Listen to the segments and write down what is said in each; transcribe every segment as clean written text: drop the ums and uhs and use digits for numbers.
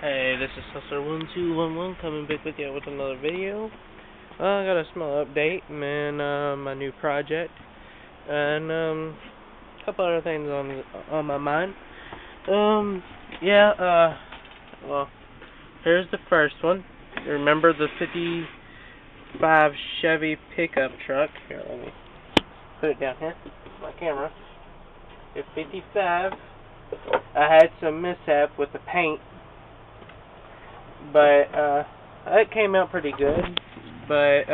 Hey, this is Hustler1211 coming back with you with another video. I got a small update, man, my new project, and a couple other things on my mind. Well, here's the first one. Remember the 55 Chevy pickup truck? Here, let me put it down here. My camera. It's 55. I had some mishap with the paint, but it came out pretty good. But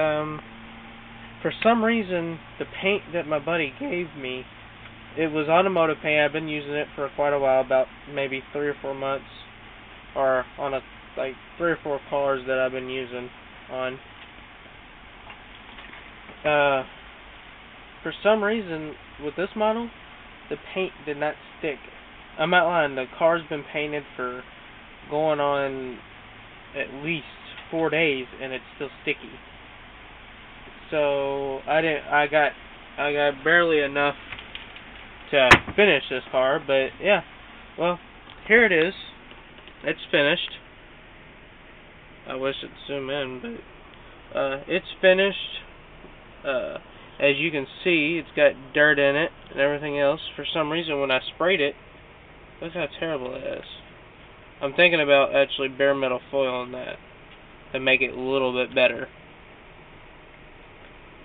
for some reason, the paint that my buddy gave me, it was automotive paint. I've been using it for quite a while, about maybe 3 or 4 months, or on like 3 or 4 cars that I've been using on. For some reason, with this model, the paint did not stick. I'm not lying. The car's been painted for going on at least 4 days, and it's still sticky. So I got barely enough to finish this car, but yeah. Well, here it is. It's finished. I wish it'd zoom in, but it's finished. As you can see, it's got dirt in it and everything else. For some reason, when I sprayed it, look how terrible it is. I'm thinking about actually bare metal foil on that to make it a little bit better.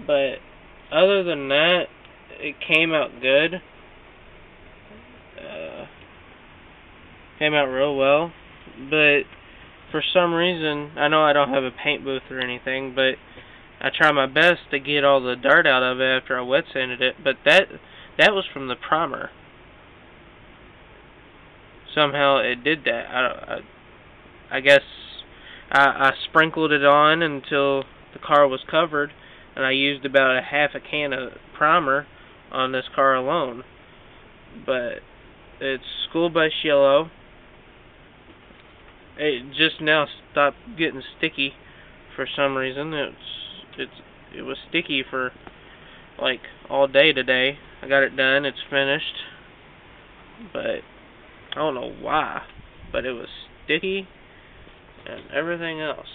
But other than that, it came out good. Came out real well. But for some reason, I know I don't have a paint booth or anything, but I try my best to get all the dirt out of it after I wet sanded it. But that was from the primer. Somehow it did that. I guess I sprinkled it on until the car was covered, and I used about a half a can of primer on this car alone. But it's school bus yellow. It just now stopped getting sticky for some reason. It was sticky for like all day today. I got it done. It's finished. But I don't know why, but it was sticky and everything else.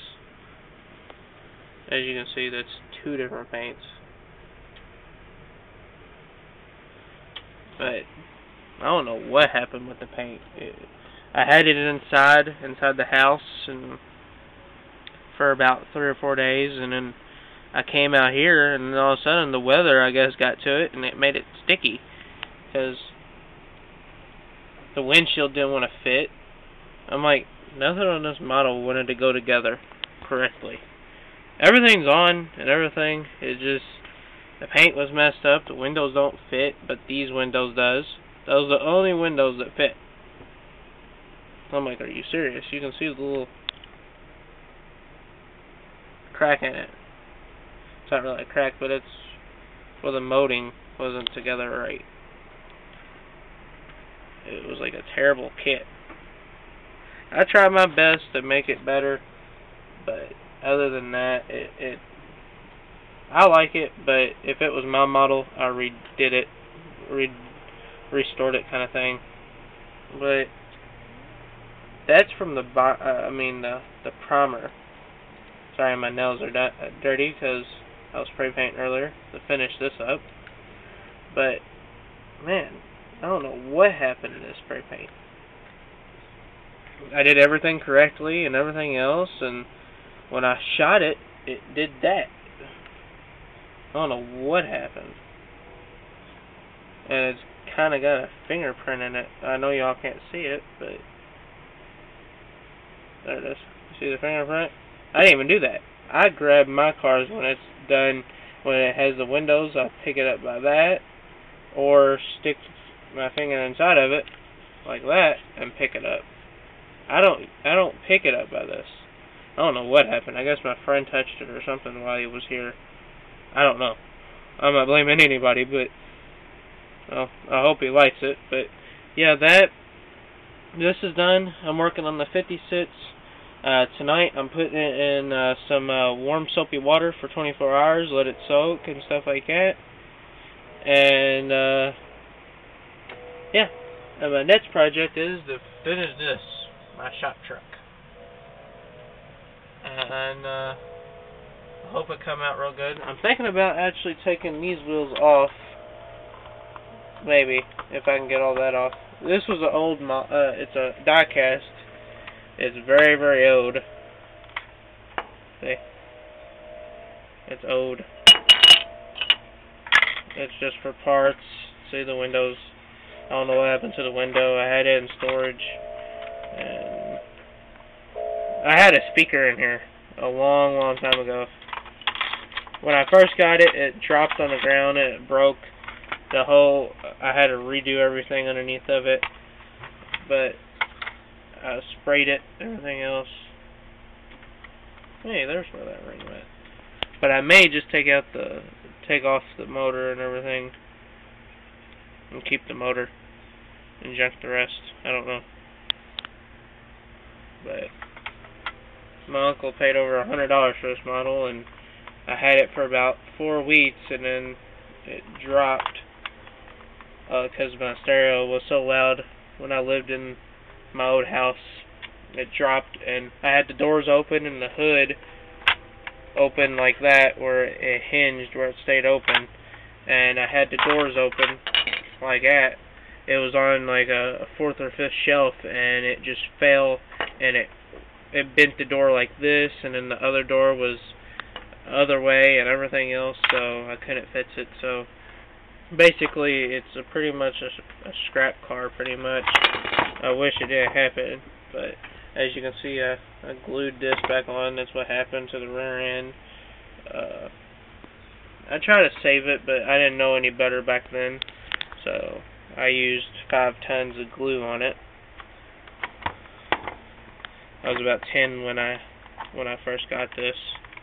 As you can see, that's 2 different paints. But I don't know what happened with the paint. I had it inside the house and for about 3 or 4 days, and then I came out here, and all of a sudden the weather, I guess, got to it, and it made it sticky because the windshield didn't want to fit. I'm like, nothing on this model wanted to go together correctly. Everything's on and everything. It just, the paint was messed up. The windows don't fit, but these windows does. Those are the only windows that fit. I'm like, are you serious? You can see the little crack in it. It's not really a crack, but it's where the molding wasn't together right. It was like a terrible kit. I tried my best to make it better, but other than that, I like it, but if it was my model, I redid it, restored it kind of thing. But that's from the primer. Sorry, my nails are dirty because I was spray painting earlier to finish this up. But man, I don't know what happened to this spray paint. I did everything correctly and everything else, and when I shot it, it did that. I don't know what happened. And it's kind of got a fingerprint in it. I know y'all can't see it, but there it is. You see the fingerprint? I didn't even do that. I grab my cars when it's done, when it has the windows, I pick it up by that, or stick my finger inside of it like that and pick it up. I don't pick it up by this. I don't know what happened. I guess my friend touched it or something while he was here. I don't know. I'm not blaming anybody, but well, I hope he likes it. But yeah, this is done. I'm working on the 56. Tonight I'm putting it in some warm soapy water for 24 hours, let it soak and stuff like that. And yeah, and my next project is to finish this, my shop truck. and I hope it come out real good. I'm thinking about actually taking these wheels off, maybe, if I can get all that off. This was an old it's a die cast. It's very, very old. See? It's old. It's just for parts. See the windows. I don't know what happened to the window. I had it in storage. And I had a speaker in here a long, long time ago. When I first got it, it dropped on the ground and it broke the whole. I had to redo everything underneath of it. But I sprayed it, everything else. Hey, there's where that ring went. But I may just take off the motor and everything, and keep the motor, and junk the rest. I don't know. But my uncle paid over $100 for this model, and I had it for about 4 weeks, and then it dropped because my stereo was so loud when I lived in my old house. It dropped, and I had the doors open and the hood open like that, where it hinged, where it stayed open, and I had the doors open like that. It was on like a 4th or 5th shelf, and it just fell, and it bent the door like this, and then the other door was the other way, and everything else, so I couldn't fix it. So basically, it's pretty much a scrap car, pretty much. I wish it didn't happen, but as you can see, I glued this back on. That's what happened to the rear end. I tried to save it, but I didn't know any better back then, so I used 5 tons of glue on it. I was about 10 when I first got this.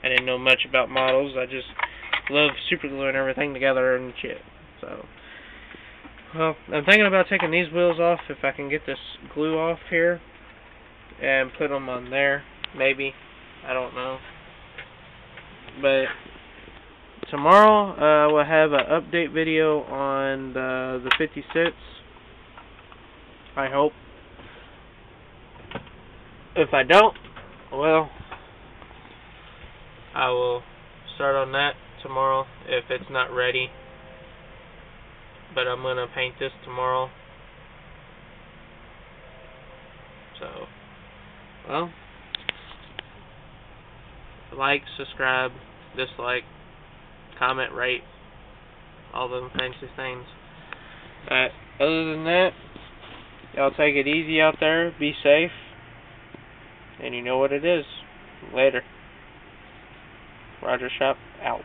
I didn't know much about models. I just loved super gluing everything together and shit. So, well, I'm thinking about taking these wheels off if I can get this glue off here and put them on there, maybe. I don't know. But tomorrow we'll have an update video on the 56. I hope. If I don't, well, I will start on that tomorrow if it's not ready. But I'm going to paint this tomorrow. So, well, like, subscribe, dislike, comment, rate, all them fancy things. Other than that, y'all take it easy out there, be safe, and you know what it is. Later. Roger Shop, out.